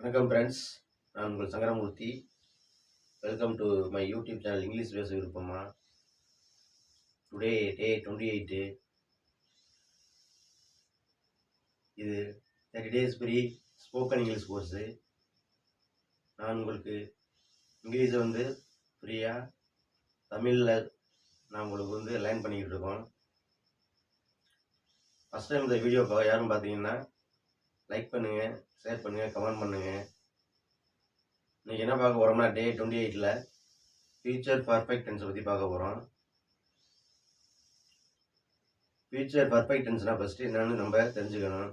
வணக்கம் ஃப்ரெண்ட்ஸ், நான் உங்கள் Sankaramurthy. Welcome to my YouTube channel English பேச விருப்பமா. டுடே டே 28. இது 30 days free spoken English course. நான் உங்களுக்கு இங்கிலீஷை ஃப்ரீயாக தமிழில் நான் உங்களுக்கு லேர்ன் பண்ணிக்கிட்டு இருக்கோம். ஃபஸ்ட் டைம் இந்த வீடியோ யாரும் பார்த்தீங்கன்னா லைக் பண்ணுங்கள், ஷேர் பண்ணுங்கள், கமெண்ட் பண்ணுங்கள். இன்றைக்கி என்ன பார்க்க போகிறோம்னா டே 28ல் ஃபியூச்சர் பர்ஃபெக்ட் டென்ஸை பற்றி பார்க்க போகிறோம். ஃபியூச்சர் பர்ஃபெக்ட் டென்ஸ்னால் ஃபஸ்ட்டு என்னன்னு நம்ம தெரிஞ்சுக்கணும்.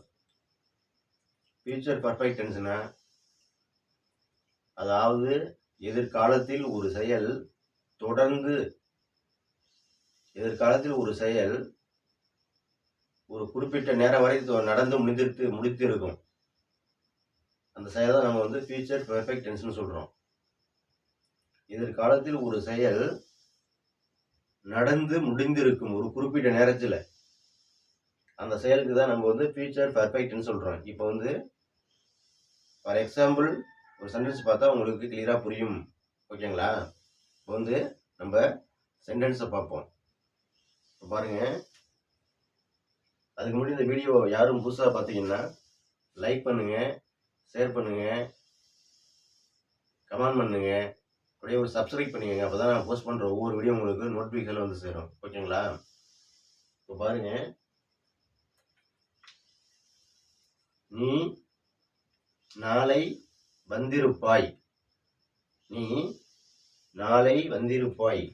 ஃபியூச்சர் பர்ஃபெக்ட் டென்ஸ்னா அதாவது எதிர்காலத்தில் ஒரு செயல் ஒரு குறிப்பிட்ட நேரம் வரை நடந்து முடித்திருக்கும். அந்த செயலை தான் நம்ம ஃபியூச்சர் பர்ஃபெக்ட் டென்ஸ்னு சொல்கிறோம். எதிர்காலத்தில் ஒரு செயல் நடந்து முடிந்திருக்கும் ஒரு குறிப்பிட்ட நேரத்தில், அந்த செயலுக்கு தான் நம்ம ஃபியூச்சர் பர்ஃபெக்ட்னு சொல்கிறோம். இப்போ ஃபார் எக்ஸாம்பிள் ஒரு சென்டென்ஸ் பார்த்தா உங்களுக்கு கிளியராக புரியும். ஓகேங்களா? இப்போ நம்ம சென்டென்ஸை பார்ப்போம். இப்போ பாருங்கள், அதுக்கு முன்னாடி இந்த வீடியோ யாரும் புதுசாக பார்த்தீங்கன்னா லைக் பண்ணுங்கள், ஷேர் பண்ணுங்கள், கமெண்ட் பண்ணுங்கள், அப்படியே ஒரு சப்ஸ்கிரைப் பண்ணிக்கங்க. அப்போ தான் நான் போஸ்ட் பண்ணுற ஒவ்வொரு வீடியோ உங்களுக்கு நோட்டிஃபிகேஷன் சேரும். ஓகேங்களா? இப்போ பாருங்கள், நீ நாளை வந்திருப்பாய். நீ நாளை வந்திருப்பாய்.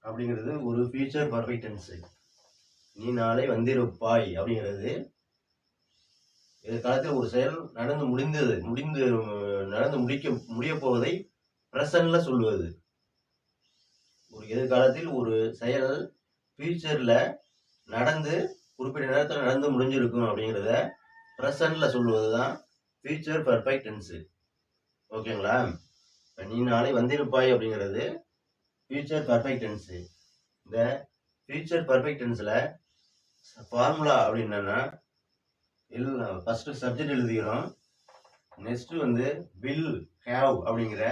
அப்படிங்கிறது ஒரு ஃபியூச்சர் பர்ஃபெக்ட் டென்ஸ். நீ நாளை வந்திருப்பாய் அப்படிங்கிறது எதிர்காலத்தில் ஒரு செயல் நடந்து முடிய போவதை பிரசன்ட்ல சொல்லுவது. ஒரு எதிர்காலத்தில் ஒரு செயல் ஃபியூச்சர்ல நடந்து குறிப்பிட்ட நேரத்தில் நடந்து முடிஞ்சிருக்கும் அப்படிங்கிறத பிரசன்ட்ல சொல்லுவது தான் ஃபியூச்சர் பர்ஃபெக்ட் டென்ஸ். ஓகேங்களா? நீ நாளை வந்திருப்பாய் அப்படிங்கிறது ஃபியூச்சர் பர்ஃபெக்ட் டென்ஸ். இந்த ஃபியூச்சர் பர்ஃபெக்ட் டென்ஸ்ல ஃபார்முலா அப்படின்னா ஃபர்ஸ்ட் சப்ஜெக்ட் எழுதிக்கிறோம். நெக்ஸ்ட் வில் ஹேவ் அப்படிங்கிற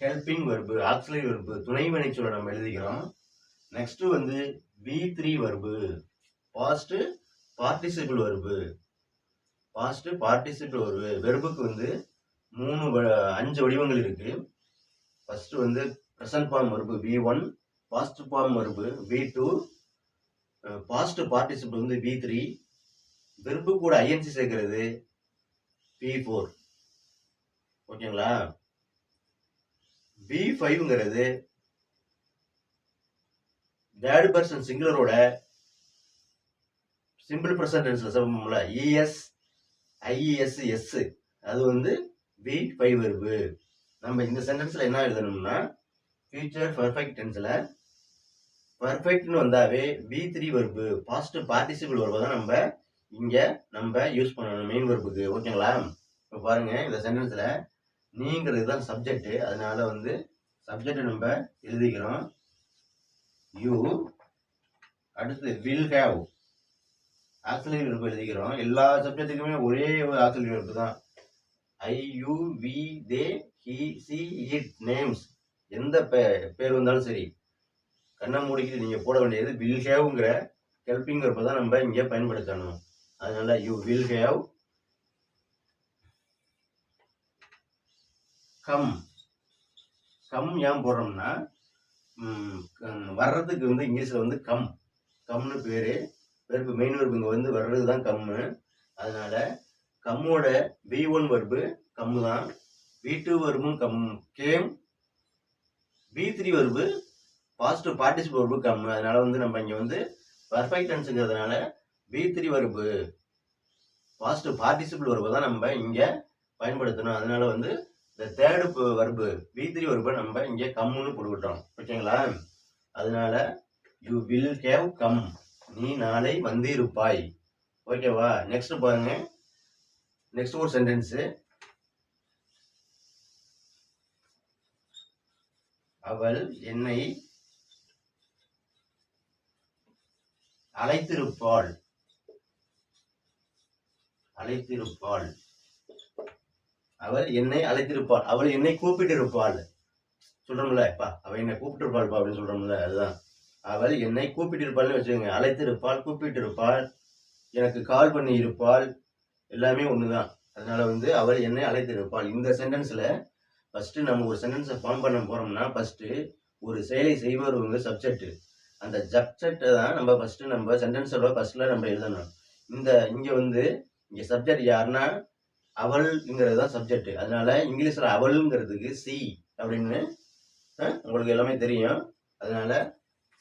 ஹெல்பிங் வெர்பு, ஆக்சிலரி வெர்பு, துணைவினை சொல்ல நம்ம எழுதிக்கிறோம். Next V3 verb, past participle verb. Past participle verb வெர்புக்கு 5 வடிவங்கள் இருக்கு. First present form verb V1, past form verb V2, past participle V3, verb கூட ஐஎன்சி சேர்க்கிறது P4. ஓகேங்களா? V5ங்கிறது தேர்ட் பர்சன் சிங்குலரோட சிம்பிள் பிரசன்ட் டென்ஸ்ல சொல்லுவோம்ல ES IES S, அது V5 வெர்பு. நம்ம இந்த சென்டென்ஸ்ல என்ன எழுதணும்னா ஃபியூச்சர் பர்ஃபெக்ட் டென்ஸ்ல பர்ஃபெக்ட்னு வந்தாவே V3 வெர்பு, பாஸ்ட் பார்ட்டிசிபிள் வெர்பை தான் நம்ம யூஸ் பண்ணணும் மெயின் வெர்புக்கு. ஓகேங்களா? இப்போ பாருங்க, இந்த சென்டென்ஸ்ல நீங்கிறது தான் சப்ஜெக்ட். அதனால சப்ஜெக்ட் நம்ம எழுதிக்கிறோம் யூ. அடுத்து வில் ஹேவ் ஆக்சிலரி வெர்பு எழுதிக்கிறோம். எல்லா சப்ஜெக்ட்டுக்குமே ஒரே ஒரு ஆக்சிலரி வெர்பு தான். I, you, we, they, he, she, it, names. எந்த பேர் வந்தாலும் சரி, கண்ணை மூடிக்கிட்டு நீங்க போட வேண்டியது வில் ஹேவ்ங்கிற ஹெல்பிங் வெர்பை தான் நம்ம இங்க பயன்படுத்தணும். அதனால you will have come. Come ஏன் போடுறோம்னா வர்றதுக்கு இங்கிலீஷ்ல கம்னு பேரு. வெர்பு மெயின் வெர்பு இங்க வர்றது தான் கம்மு. அதனால கம்மோட V1 வெர்பு கம்மு தான், V2 வெர்பும் came, V3 verb past participle verb come. அதனால நம்ம இங்க பர்ஃபெக்ட் டென்ஸ்ங்கிறதுனால V3 வெர்பு பாஸ்ட் பார்ட்டிசிபிள் வெர்பை தான் நம்ம இங்க பயன்படுத்தணும். அதனால இந்த தேர்ட் வெர்பு V3 வெர்பை நம்ம இங்க கம்முன்னு போட்டுக்கிட்டோம். ஓகேங்களா? அதனால யூ வில் ஹேவ் கம். நீ நாளை வந்திருப்பாய். ஓகேவா? நெக்ஸ்ட் பாருங்க, நெக்ஸ்ட் ஒரு சென்டென்ஸ். அவள் என்னை அழைத்திருப்பாள். அழைத்திருப்பாள். அவள் என்னை அழைத்திருப்பாள். அவள் என்னை கூப்பிட்டிருப்பாள். சொல்றோம்ல, அவள் என்னை கூப்பிட்டிருப்பாள்ப்பா அப்படின்னு சொல்றோம்ல, அதுதான். அவள் என்னை கூப்பிட்டிருப்பாள்னு வச்சுக்கோங்க. அழைத்திருப்பாள், கூப்பிட்டிருப்பாள், எனக்கு கால் பண்ணி இருப்பாள், எல்லாமே ஒண்ணுதான். அதனால அவள் என்னை அழைத்திருப்பாள். இந்த சென்டென்ஸ்ல ஃபர்ஸ்ட் நம்ம ஒரு சென்டென்ஸை ஃபார்ம் பண்ண போறோம்னா ஃபர்ஸ்ட் ஒரு செயலை செய்வர் சப்ஜெக்ட். அந்த சப்ஜெக்டை தான் நம்ம ஃபர்ஸ்ட் நம்ம சென்டென்ஸோட ஃபர்ஸ்ட்ல நம்ம எழுதணும். இங்க இங்க சப்ஜெக்ட் யாருன்னா அவள்ங்கிறது தான் சப்ஜெக்ட். அதனால இங்கிலீஷ்ல அவள்ங்கிறதுக்கு சி அப்படின்னு உங்களுக்கு எல்லாமே தெரியும். அதனால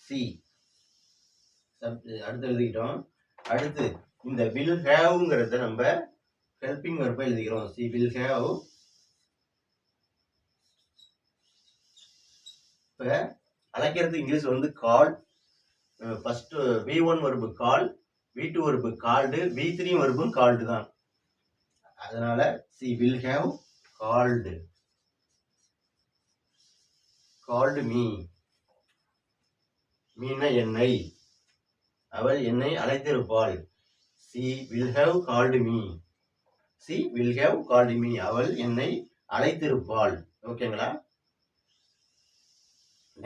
சி அடுத்து எழுதிக்கிட்டோம். அடுத்து இந்த வில் ஹேவ்ங்கிறத நம்ம ஹெல்பிங் வெர்பா எழுதிக்கிறோம். She will have. இப்ப அழைக்கிறது English call. First V1 verb call, V2 verb called, V3 வெர்பும் கால்டு தான். அதனால she will have called. Called me. மீனா என்னை. அவள் என்னை அழைத்திருப்பாள். She will have called me. She will have called me. அவள் என்னை அழைத்திருப்பாள். ஓகேங்களா?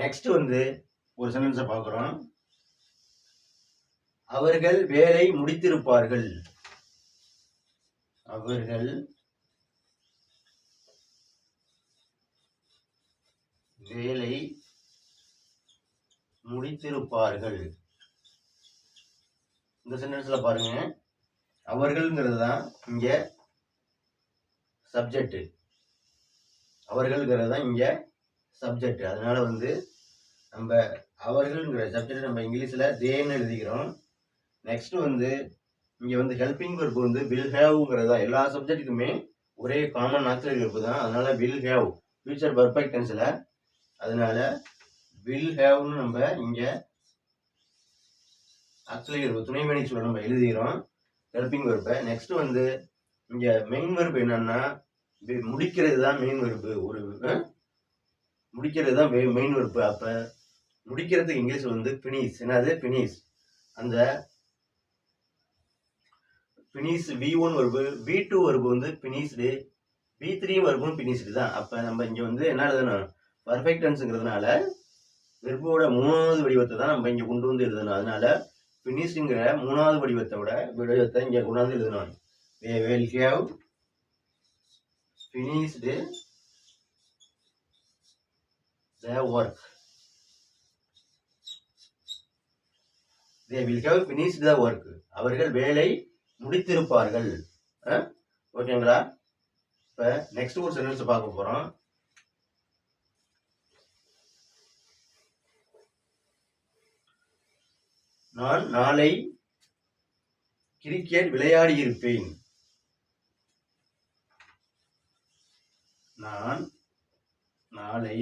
நெக்ஸ்ட் ஒரு சென்டென்ஸை பார்க்குறோம். அவர்கள் வேலை முடித்திருப்பார்கள். அவர்கள் வேலை முடித்திருப்பார்கள். இந்த சென்டென்ஸ்ல பாருங்க, அவர்கள்ங்கிறது தான் இங்க சப்ஜெக்ட். அவர்கள்ங்கிறது தான் இங்க சப்ஜெக்ட். அதனால நம்ம அவர்கள்ங்கிற சப்ஜெக்ட் நம்ம இங்கிலீஷ்ல தேன்னு எழுதிக்கிறோம். நெக்ஸ்ட் இங்க ஹெல்பிங் வெர்பு வில் ஹேவ்ங்கிறதா. எல்லா சப்ஜெக்ட்டுக்குமே ஒரே காமன் ஆக்சிலரி வெர்பு தான். அதனால வில் ஹேவ் ஃபியூச்சர் பர்ஃபெக்ட் டென்ஸ்ல. அதனால வில் ஹேவ்னு நம்ம இங்க ஆக்சிலரி வெர்பு துணைவினை சொல்ல நம்ம எழுதிக்கிறோம் ஹெல்பிங் வெர்பை. நெக்ஸ்ட் இங்க மெயின் வெர்பு என்னன்னா முடிக்கிறது தான் மெயின் வெர்பு. முடிக்கிறது தான் மெயின் வெர்பு. அப்ப முடிக்கிறதுக்கு இங்கிலீஷ் பினிஷ். என்னது? பினிஷ். அந்த finish V1 verb, V2 verb finished, V3 வெர்பும் பினிஷ்டு தான். அப்ப நம்ம இங்க என்ன எழுதணும்? பர்ஃபெக்ட் டென்ஸ்ங்கிறதுனால வெர்போட மூணாவது வடிவத்தை தான் நம்ம இங்க கொண்டு எழுதணும். அதனால பினிஷ்ங்கிற மூணாவது வடிவத்தை இங்க கொண்டாந்து எழுதணும். They will have finished the work. They will have finished the work. அவர்கள் வேலை முடித்திருப்பார்கள். ஓகேங்களா? இப்ப நெக்ஸ்ட் ஒரு சென்டென்ஸ் பார்க்க போறோம். நான் நாளை கிரிக்கெட் விளையாடி இருப்பேன். நான் நாளை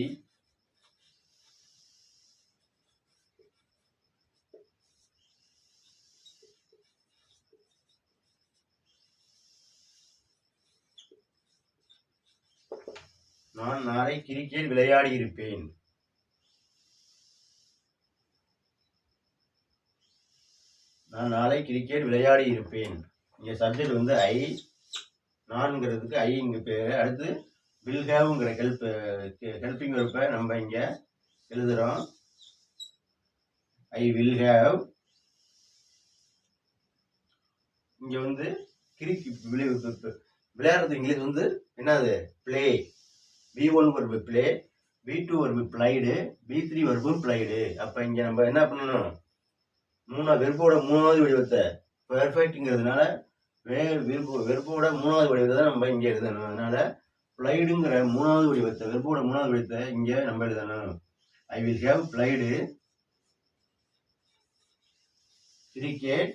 கிரிக்கெட் விளையாடி இருப்பேன். நான் நாளை கிரிக்கெட் விளையாடி இருப்பேன். இங்க சப்ஜெக்ட் ஐ. நான்ங்கிறதுக்கு ஐ இங்க பேரு. அடுத்து வில் ஹேவ்ங்கிற ஹெல்பிங் வெர்பை நம்ம இங்க எழுதுறோம். I will have. இங்க விளையாடுறது இங்கிலீஷ் என்னது? Play. V1 verb play, V2 verb played, V3 வெர்பும் பிளைடு. அப்ப இங்க நம்ம என்ன பண்ணணும்? வெர்போட மூணாவது வடிவத்தை பெர்ஃபெக்ட்ங்கிறதுனால வெர்போட மூணாவது வடிவத்தை தான் நம்ம இங்க எழுதணும். அதனால பிளைடுங்கிற மூணாவது வடிவத்தை, வெர்போட மூணாவது வடிவத்தை இங்க நம்ம எழுதணும். ஐ வில் ஹேவ் பிளைடு கிரிக்கெட்.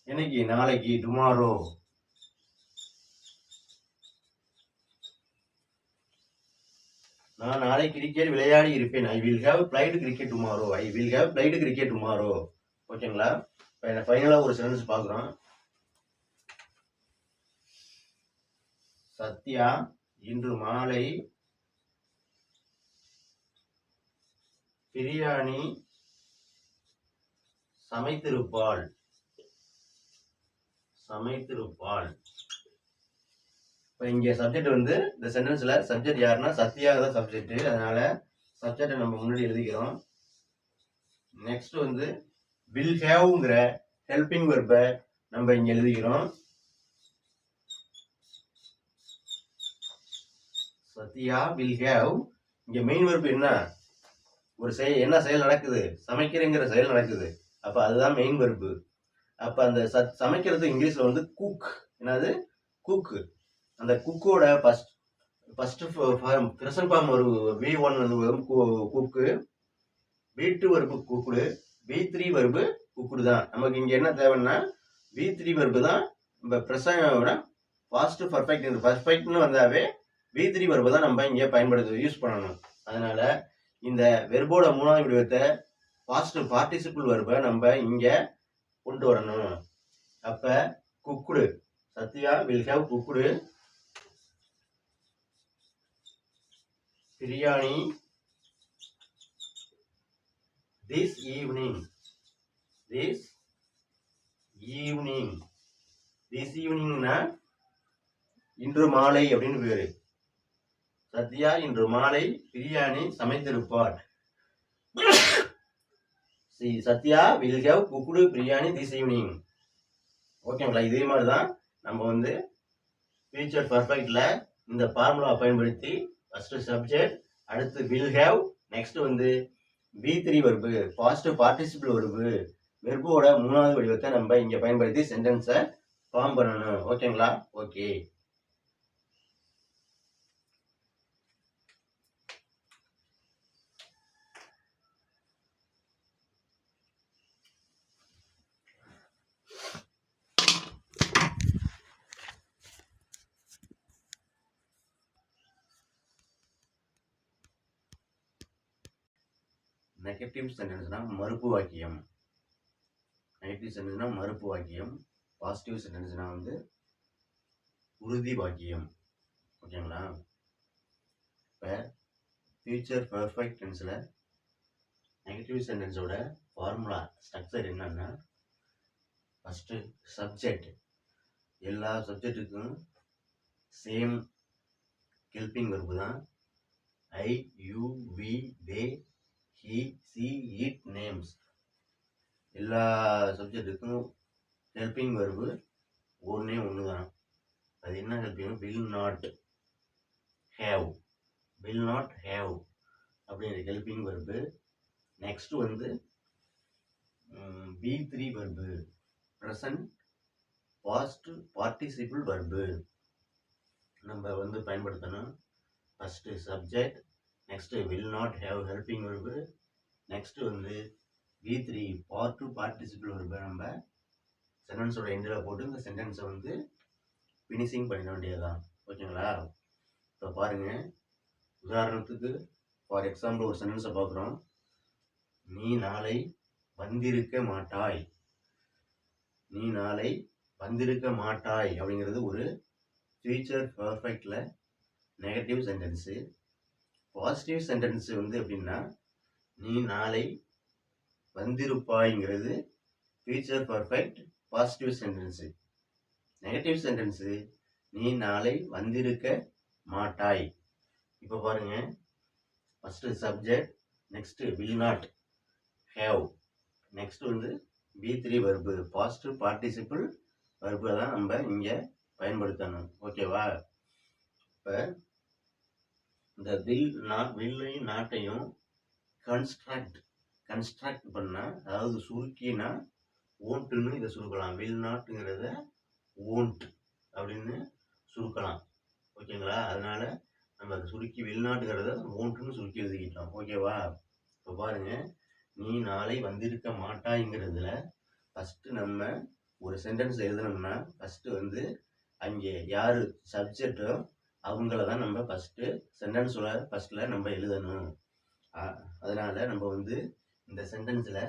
என்னைக்கு? நாளைக்கு. டுமாரோ. நான் நாளை கிரிக்கெட் விளையாடி இருப்பேன். ஐ will have blade cricket tomorrow. I will have blade cricket tomorrow. ஓகேங்களா? ஃபைனலா ஒரு சென்டென்ஸ் பார்க்குறோம். சத்யா இன்று மாலை பிரியாணி சமைத்திருப்பாள். சமைத்திருப்பாள். இப்போ இங்க சப்ஜெக்ட் வந்து இந்த சென்டென்ஸ்ல சப்ஜெக்ட் யாருன்னா சத்யா தான் சப்ஜெக்ட். அதனால சப்ஜெக்டை நம்ம முன்னாடி எழுதிக்கிறோம். நெக்ஸ்ட் வந்து வில் ஹேவ்ங்கிற ஹெல்பிங் வெர்பை நம்ம இங்க எழுதிக்கிறோம். Sathya will have. இங்க மெயின் வெர்பு என்ன? ஒரு என்ன செயல் நடக்குது? சமைக்கிறேங்கிற செயல் நடக்குது. அப்ப அதுதான் மெயின் வெர்பு. அப்ப அந்த சமைக்கிறது இங்கிலீஷ்ல வந்து குக். என்னது? குக். அந்த குக்கோட ஃபர்ஸ்ட் ஃபார்ம் பிரசன்ட் ஃபார்ம் ஒரு V1 குக்கு, V2 verb cooked, V3 verb cooked தான். நமக்கு இங்க என்ன தேவைன்னா V3 வெர்பு தான். நம்ம பிரசன்ட் பாஸ்ட் பர்ஃபெக்ட்னு வந்தாவே V3 வெர்பு தான் நம்ம இங்க யூஸ் பண்ணணும். அதனால இந்த வெர்போட மூணாவது வடிவத்தை பாஸ்ட் பார்ட்டிசிபிள் வெர்பை நம்ம இங்க கொண்டு வரணும். அப்ப cooked, Sathya will have cooked biryani this evening. This ஈவினிங்னா இன்று மாலை அப்படின்னு பேரு. சத்யா இன்று மாலை பிரியாணி சமைத்திருப்பார். Sathya will have cooked biryani this evening. ஓகேங்களா? இதே மாதிரி தான் நம்ம வந்து ஃபியூச்சர் பர்ஃபெக்ட்ல இந்த ஃபார்முலா பயன்படுத்தி ஃபர்ஸ்ட் சப்ஜெக்ட், அடுத்து வில் ஹேவ், நெக்ஸ்ட் வந்து V3 verb past participle verb வெர்போட மூணாவது வடிவத்தை நம்ம இங்க பயன்படுத்தி சென்டென்ஸை ஃபார்ம் பண்ணணும். ஓகேங்களா? ஓகே. நெகட்டிவ் சென்டென்ஸ்னா மறுப்பு வாக்கியம். நெகட்டிவ் சென்டென்ஸ்னா மறுப்பு வாக்கியம். பாசிட்டிவ் சென்டென்ஸ்னா வந்து உறுதி வாக்கியம். ஓகேங்களா? இப்போ ஃபியூச்சர் பர்ஃபெக்ட் டென்ஸில் நெகட்டிவ் சென்டென்ஸோட ஃபார்முலா ஸ்ட்ரக்சர் என்னன்னா, ஃபஸ்ட்டு சப்ஜெக்ட். எல்லா சப்ஜெக்ட்டுக்கும் சேம் ஹெல்பிங் வெர்பு தான். I, you, we, they, he, she, it, names. எல்லா சப்ஜெக்ட்டுக்கும் ஹெல்பிங் வெர்பு ஒன்று தான். அது என்ன helping? Will not have. Will not have அப்படிங்கிற ஹெல்பிங் வெர்பு. நெக்ஸ்ட் வந்து V3 verb present past participle verb நம்ம வந்து பயன்படுத்தணும். First subject, next will not have helping verb, next வந்து V3 பார்ட்டிசிபிள் வெர்பை நம்ம சென்டென்ஸோட எண்டில் போட்டு இந்த சென்டென்ஸை வந்து ஃபினிஷிங் பண்ணிட வேண்டியதுதான். ஓகேங்களா? இப்போ பாருங்க, உதாரணத்துக்கு ஃபார் எக்ஸாம்பிள் ஒரு சென்டென்ஸை பார்க்குறோம். நீ நாளை வந்திருக்க மாட்டாய். நீ நாளை வந்திருக்க மாட்டாய் அப்படிங்கிறது ஒரு ஃபியூச்சர் பர்ஃபெக்ட்ல நெகட்டிவ் சென்டென்ஸு. பாசிட்டிவ் சென்டென்ஸ் வந்து எப்படின்னா, நீ நாளை வந்திருப்பாய்ங்கிறது future perfect positive sentence. Negative sentence நீ நாளை வந்திருக்க மாட்டாய். இப்போ பாருங்க, first subject, next will not have, next வந்து V3 வெர்பு பாஸ்ட் பார்ட்டிசிபிள் வெர்பை தான் நம்ம இங்கே பயன்படுத்தணும். ஓகேவா? இப்போ இந்த வில்லையும் நாட்டையும் கன்ஸ்ட்ரக்ட் பண்ணா, அதாவது சுருக்கினா ஓன்ட்டுன்னு இதை சுருக்கலாம். வில் நாட்டுங்கிறத ஓன்ட் அப்படின்னு சுருக்கலாம். ஓகேங்களா? அதனால நம்ம சுருக்கி வில் நாட்டுங்கிறத ஓன்ட்டுன்னு சுருக்கி எழுதிக்கிட்டோம். ஓகேவா? இப்போ பாருங்க, நீ நாளை வந்திருக்க மாட்டாய்ங்கிறதுல ஃபர்ஸ்ட் நம்ம ஒரு சென்டென்ஸ் எழுதணும்னா ஃபர்ஸ்ட் வந்து அங்கே யாரு சப்ஜெக்டோ அவங்கள தான் நம்ம ஃபர்ஸ்ட் சென்டென்ஸோட ஃபர்ஸ்ட்ல நம்ம எழுதணும். அதனால நம்ம வந்து இந்த சென்டென்ஸ்ல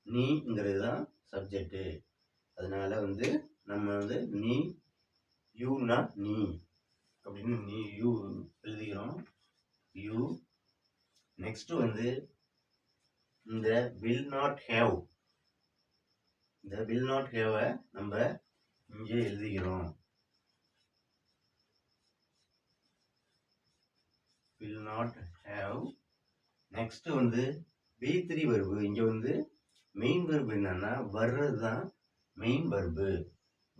நீங்கிறது தான் சப்ஜெக்ட். அதனால வந்து நம்ம வந்து நீ, யூனா நீ அப்படின்னு நீ யூ எழுதிக்கிறோம். யூ. நெக்ஸ்ட் வந்து இந்த வில் நாட் ஹேவ் இந்த வில் நாட் ஹேவை நம்ம இங்கே எழுதிக்கிறோம். Will not have. நெக்ஸ்ட் வந்து V3 வெர்பு. இங்க வந்து மெயின் வெர்பு என்னன்னா வர்றது தான் மெயின் வெர்பு,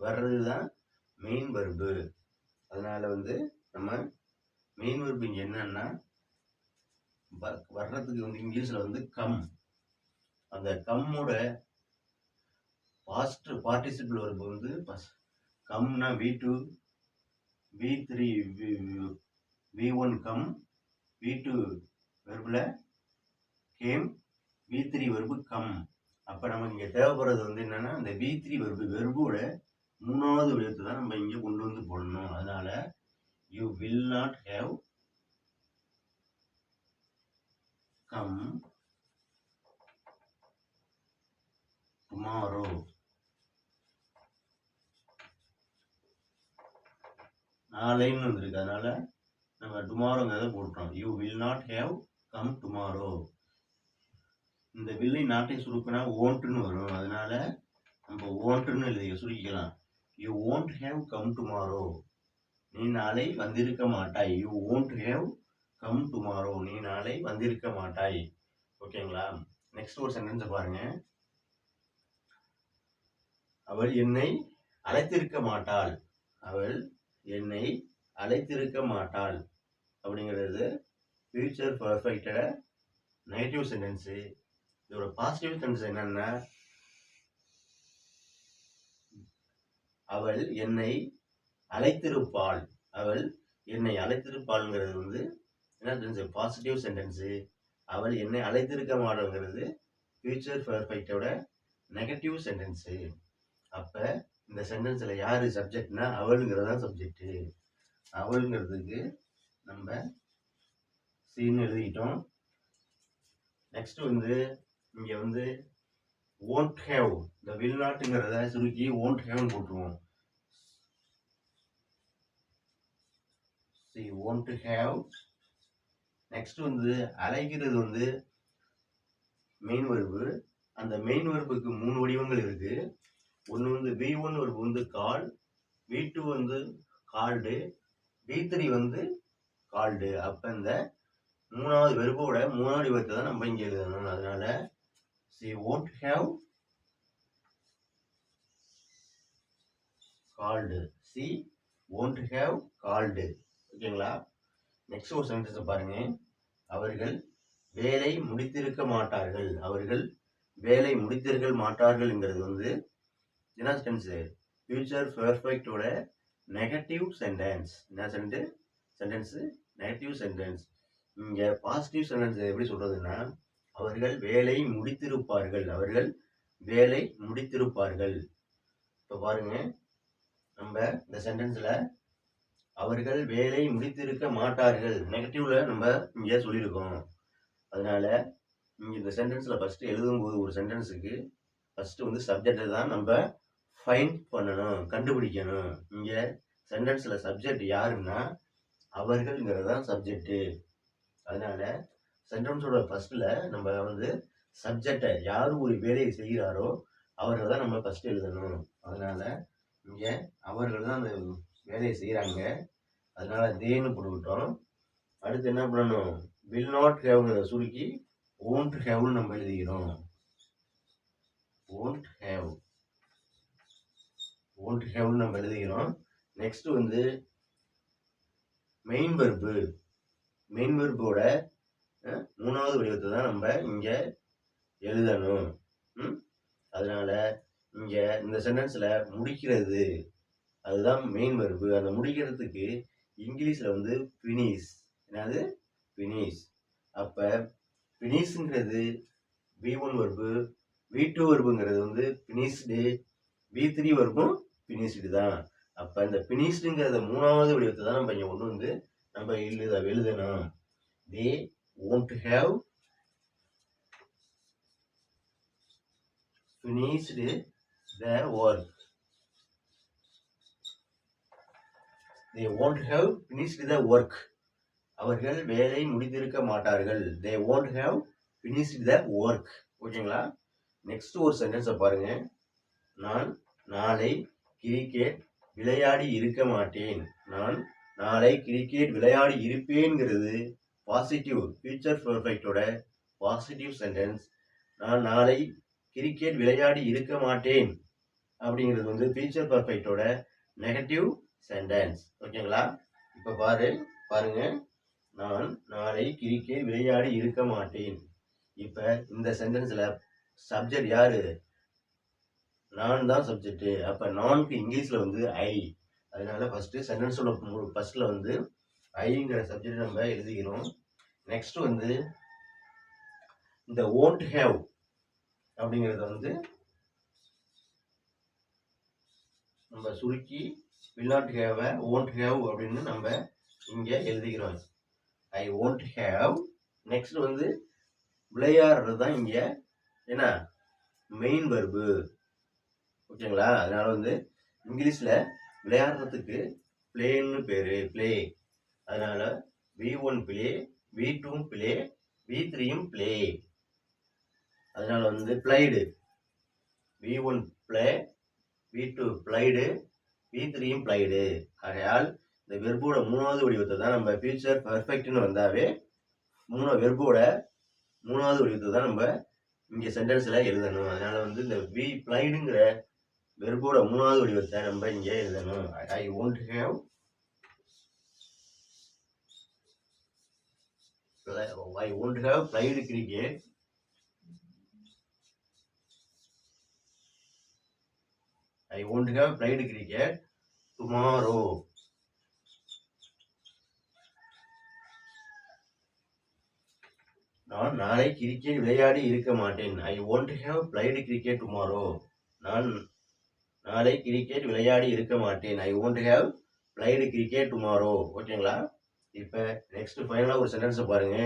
வர்றது தான் மெயின் வெர்பு. அதனால வந்து நம்ம மெயின் வெர்பு இங்க என்னன்னா வர்றதுக்கு வந்து இங்கிலீஷ்ல வந்து கம். அந்த கம்மோட பாஸ்ட் பார்ட்டிசிபிள் வெர்பு வந்து கம்னா V2, V3 V1 come, V2 வெர்புல கேம், V3 வெர்பு கம். அப்ப நமக்கு இங்க தேவைப்படுறது வந்து என்னன்னா இந்த V3 வெர்போட மூணாவது விடயத்தை தான் நம்ம இங்க கொண்டு வந்து போடணும். அதனால you will not have come tomorrow. நாளைன்னு வந்திருக்கு, அதனால நம்ம டுமாரோங்கிறத போட்டுறோம். You will not have come tomorrow. இந்த வில்லை நாட்டை சுருக்கினா ஓன்ட்னு வரும், அதனால நம்ம ஓன்ட்னு எழுதி சுருக்கிக்கலாம். You won't have come tomorrow. நீ நாளை வந்திருக்க மாட்டாய். You won't have come tomorrow. நீ நாளை வந்திருக்க மாட்டாய். ஓகேங்களா? நெக்ஸ்ட் ஒரு சென்டென்ஸ் பாருங்க. அவள் என்னை அழைத்திருக்க மாட்டாள். அவள் என்னை அழைத்திருக்க மாட்டாள் அப்படிங்கிறது ஃபியூச்சர் பர்ஃபெக்டோட நெகட்டிவ் சென்டென்ஸு. இதோட பாசிட்டிவ் சென்டென்ஸ் என்னன்னா அவள் என்னை அழைத்திருப்பாள். அவள் என்னை அழைத்திருப்பாள்ங்கிறது வந்து என்ன சென்டென்ஸ்? Positive sentence. அவள் என்னை அழைத்திருக்க மாட்டாள்ங்கிறது ஃபியூச்சர் பர்ஃபெக்டோட நெகட்டிவ் சென்டென்ஸு. அப்ப இந்த சென்டென்ஸ்ல யாரு சப்ஜெக்ட்னா அவளுங்கிறதா சப்ஜெக்ட். அவளுங்கிறதுக்கு நம்ம சீன் எழுதிட்டோம். நெக்ஸ்ட் வந்து இங்க வந்து won't have, இந்த will notங்கிறத சுருக்கி won't have போட்டுருவோம். see won't have. நெக்ஸ்ட் வந்து அழைக்கிறது வந்து மெயின் வெர்பு. அந்த மெயின் வெர்புக்கு 3 வடிவங்கள் இருக்கு. ஒன்று வந்து V1 வெர்பு வந்து கால், V2 வந்து கால்டு, V3 வந்து கால்டு. அப்ப இந்த மூணாவது வெர்போட மூணாவது வடிவத்தை தான் நம்ம இங்க எழுதணும். அதனால she won't have called. she won't have called. ஓகேங்களா? நெக்ஸ்ட் ஒரு சென்டென்ஸ் பாருங்க. அவர்கள் வேலை முடித்திருக்க மாட்டார்கள். அவர்கள் வேலை முடித்திருக்க மாட்டார்கள்ங்கிறது வந்து என்ன சென்டென்ஸ்? ஃபியூச்சர் பெர்ஃபெக்ட்டோட நெகட்டிவ் சென்டென்ஸ். என்ன சென்டென்ஸ்? Negative sentence. இங்க பாசிட்டிவ் சென்டென்ஸ் எப்படி சொல்றதுன்னா அவர்கள் வேலை முடித்திருப்பார்கள். அவர்கள் வேலை முடித்திருப்பார்கள். இப்ப பாருங்க, நம்ம இந்த சென்டென்ஸ்ல அவர்கள் வேலை முடித்திருக்க மாட்டார்கள் நெகட்டிவ்ல நம்ம இங்க சொல்லியிருக்கோம். அதனால இங்க இந்த சென்டென்ஸ்ல ஃபர்ஸ்ட் எழுதும்போது ஒரு சென்டென்ஸுக்கு ஃபர்ஸ்ட் வந்து சப்ஜெக்டை தான் நம்ம ஃபைண்ட் பண்ணணும், கண்டுபிடிக்கணும். இங்க சென்டென்ஸ்ல சப்ஜெக்ட் யாருன்னா அவர்கள்ங்கிறதான் சப்ஜெக்ட். அதனால சென்டென்ஸோட ஃபர்ஸ்ட்ல நம்ம வந்து சப்ஜெக்டை யாரு ஒரு வேலையை செய்கிறாரோ அவர்கள் தான் நம்ம ஃபர்ஸ்ட் எழுதணும். அதனால இங்க அவர்கள் தான் அந்த வேலையை செய்யறாங்க, அதனால தேன்னு போட்டுக்கிட்டோம். அடுத்து என்ன பண்ணணும்? வில் நாட் ஹேவ்ங்கிறத சுருக்கி won't have நம்ம எழுதிக்கிறோம். won't have நம்ம எழுதிக்கிறோம். நெக்ஸ்ட் வந்து மெயின் வெர்பு. மெயின் வெர்போட மூணாவது வடிவத்தை தான் நம்ம இங்க எழுதணும். அதனால இங்க இந்த சென்டென்ஸ்ல முடிக்கிறது அதுதான் மெயின் வெர்பு. அந்த முடிக்கிறதுக்கு இங்கிலீஷ்ல வந்து ஃபினிஷ். என்னது? ஃபினிஷ். அப்ப ஃபினிஷ்ங்கிறது V1 வெர்பு, V2 வெர்புங்கிறது வந்து ஃபினிஷ்டு, V3 வெர்பும் ஃபினிஷ்டு தான். அப்ப இந்த ஃபினிஷ்டுங்கிறத மூணாவது வடிவத்தை தான் நம்ம இங்க கொண்டு வந்து நம்ம எழுதணும். they won't have finished their work. they won't have finished their work. அவர்கள் வேலை முடித்திருக்க மாட்டார்கள். they won't have finished their work. ஓகேங்களா? நெக்ஸ்ட் ஒரு சென்டென்ஸை பாருங்க. நான் நாளை கிரிக்கெட் விளையாடி இருக்க மாட்டேன். நான் நாளை கிரிக்கெட் விளையாடி இருப்பேன்ங்கிறது பாசிட்டிவ் ஃபியூச்சர் பெர்ஃபெக்ட்டோட பாசிட்டிவ் சென்டென்ஸ். நான் நாளை கிரிக்கெட் விளையாடி இருக்க மாட்டேன் அப்படிங்கிறது வந்து ஃபியூச்சர் பெர்ஃபெக்ட்டோட நெகட்டிவ் சென்டென்ஸ். ஓகேங்களா? இப்போ பாருங்க, நான் நாளை கிரிக்கெட் விளையாடி இருக்க மாட்டேன். இப்போ இந்த சென்டென்ஸ்ல சப்ஜெக்ட் யாரு? நான் தான் சப்ஜெக்ட். அப்போ நான்க்கு இங்கிலீஷ்ல வந்து ஐ. அதனால ஃபர்ஸ்ட் சென்டென்ஸோட ஃபர்ஸ்ட்ல வந்து ஐங்கிற சப்ஜெக்ட் நம்ம எழுதிக்கிறோம். நெக்ஸ்ட் வந்து இந்த won't have அப்படிங்கிறத வந்து நம்ம சுருக்கி will not have won't have அப்படின்னு நம்ம இங்க எழுதிக்கிறோம். ஐ won't have. நெக்ஸ்ட் வந்து விளையாடுறது தான் இங்க என்ன மெயின் வெர்பு. ஓகேங்களா? அதனால வந்து இங்கிலீஷ்ல விளையாடுறதுக்கு பிளேன்னு பேரு, பிளே. அதனால V1 play, V2 play, V3 play. அதனால வந்து blade, V1 play, V2 blade, V3 blade. ஆகையால் இந்த வெர்போட மூணாவது வடிவத்தை தான் நம்ம ஃபியூச்சர் பெர்ஃபெக்ட்னு வந்தாவே வெர்போட மூணாவது வடிவத்தை தான் நம்ம இங்க சென்டென்ஸ்ல எழுதணும். அதனால வந்து இந்த வி பிளைடுங்கிற வெர்போட மூணாவது வடிவத்தை நம்ம இங்க எழுதணும். ஐ won't have played cricket. I won't have played cricket tomorrow. நான் நாளை கிரிக்கெட் விளையாடி இருக்க மாட்டேன். ஐ won't have played cricket tomorrow. நான் நாளை கிரிக்கெட் விளையாடி இருக்க மாட்டேன். ஐ won't have played cricket tomorrow. ஓகேங்களா? இப்ப நெக்ஸ்ட் ஃபைனலா ஒரு சென்டென்ஸ் பாருங்க.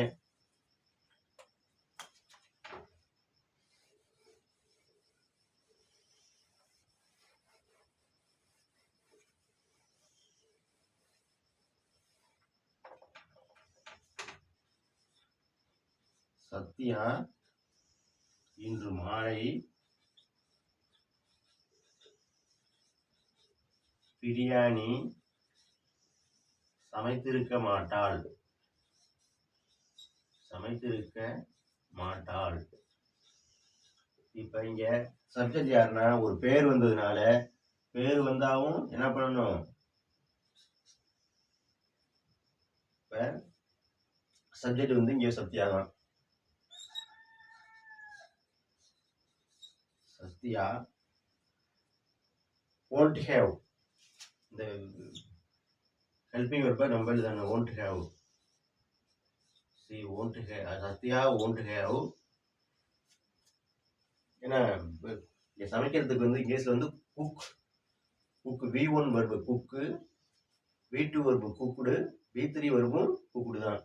சத்யா இன்று மாலை பிரியாணி சமைத்திருக்க மாட்டாள். இப்ப இங்க சப்ஜெக்ட் யாருன்னா ஒரு பேர் வந்ததுனால பேர் வந்தாவும் என்ன பண்ணணும்? இப்ப சப்ஜெக்ட் வந்து இங்க சத்யா தான். சத்யா won't have, இந்த ஹெல்பிங் வெர்பை நம்ம எழுதணும். won't have. won't have. Sathya won't have. ஏன்னா இங்க சமைக்கிறதுக்கு வந்து இங்கிலீஷ்ல வந்து cook V1 verb cook, V2 verb cooked, V3 வெர்பும் குக்குடு தான்.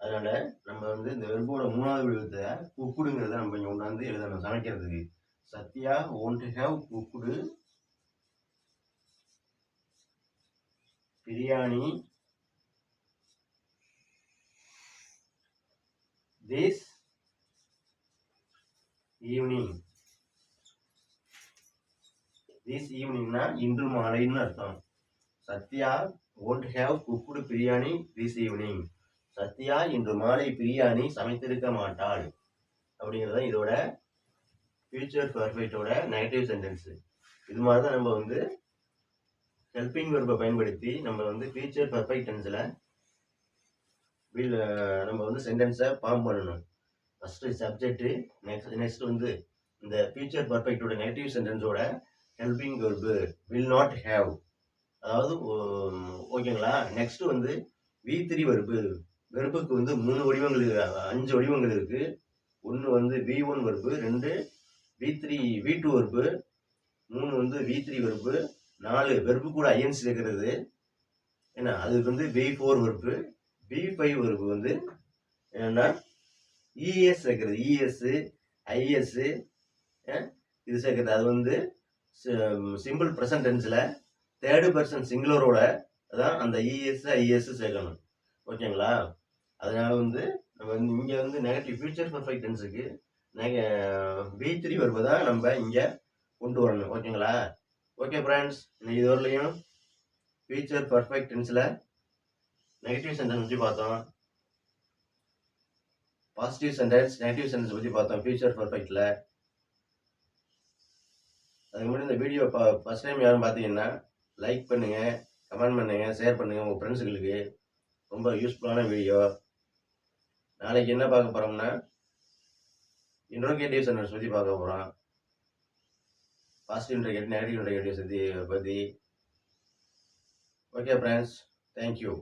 அதனால நம்ம வந்து இந்த வெர்போட மூணாவது வடிவத்தை குக்குடுங்கிறத நம்ம இங்க கொண்டாந்து எழுதணும் சமைக்கிறதுக்கு. Sathya won't have cooked biryani this evening. னா இன்று மாலைன்னு அர்த்தம். Sathya won't have cooked biryani this evening. Sathya இன்று மாலை பிரியாணி சமைத்திருக்க மாட்டாள் அப்படிங்கிறது இதோட ஃபியூச்சர் பெர்ஃபெக்ட்டோட நெகட்டிவ் சென்டென்ஸ். இது மாதிரி தான் நம்ம வந்து ஹெல்பிங் வெர்பை பயன்படுத்தி நம்ம வந்து ஃபியூச்சர் பெர்ஃபெக்ட் டென்ஸ்ல நம்ம வந்து சென்டென்ஸை ஃபார்ம் பண்ணணும். ஃபர்ஸ்ட் சப்ஜெக்ட், நெக்ஸ்ட் வந்து இந்த ஃபியூச்சர் பெர்ஃபெக்ட்டோட நெகட்டிவ் சென்டென்ஸோட helping verb will not have. அதாவது ஓகேங்களா? நெக்ஸ்ட் வந்து V3 வெர்பு. வெர்புக்கு வந்து 5 வடிவங்கள் இருக்கு. ஒன்று வந்து V1 வெர்பு, 2 V2 வெர்பு, 3 வந்து V3 வெர்பு, 4 வெர்பு கூட IN சேர்க்கிறது. ஏன்னா அதுக்கு வந்து V4 வெர்பு, V5 வெர்பு வந்து என்னன்னா ES சேர்க்கிறது. ES, IS இது சேர்க்கிறது. அது வந்து சிம்பிள் ப்ரெசன்ட் டென்ஸ்ல தேர்ட் பர்சன் சிங்குலரோட தான் அந்த ES, IS சேர்க்கணும். ஓகேங்களா? அதனால வந்து நம்ம இங்க வந்து நெகட்டிவ் ஃபியூச்சர் பெர்ஃபெக்ட் டென்ஸுக்கு V3 வெர்பை தான் நம்ம இங்க கொண்டு வரணும். ஓகேங்களா? ஓகே ஃப்ரெண்ட்ஸ், இன்னைக்கு இதுவரையிலையும் ஃபியூச்சர் பர்ஃபெக்ட் டென்ஸில் நெகட்டிவ் சென்டென்ஸ் பற்றி பார்த்தோம். பாசிட்டிவ் சென்டென்ஸ், நெகட்டிவ் சென்டென்ஸ் பற்றி பார்த்தோம் ஃபியூச்சர் பர்ஃபெக்டில். அதுக்கு முன்னாடி இந்த வீடியோ ஃபஸ்ட் டைம் யாரும் பார்த்தீங்கன்னா லைக் பண்ணுங்கள், கமெண்ட் பண்ணுங்கள், ஷேர் பண்ணுங்கள் உங்கள் ஃப்ரெண்ட்ஸுங்களுக்கு. ரொம்ப யூஸ்ஃபுல்லான வீடியோ. நாளைக்கு என்ன பார்க்க போகிறோம்னா இன்ட்ரோகேட்டிவ் சென்டென்ஸ் பற்றி பார்க்க போகிறோம். பாசிட்டிவ் இன்ட்ரோகேட்டிவ், நெகட்டிவ் இன்ட்ரோகேட்டிவ் பற்றி. Okay friends, thank you.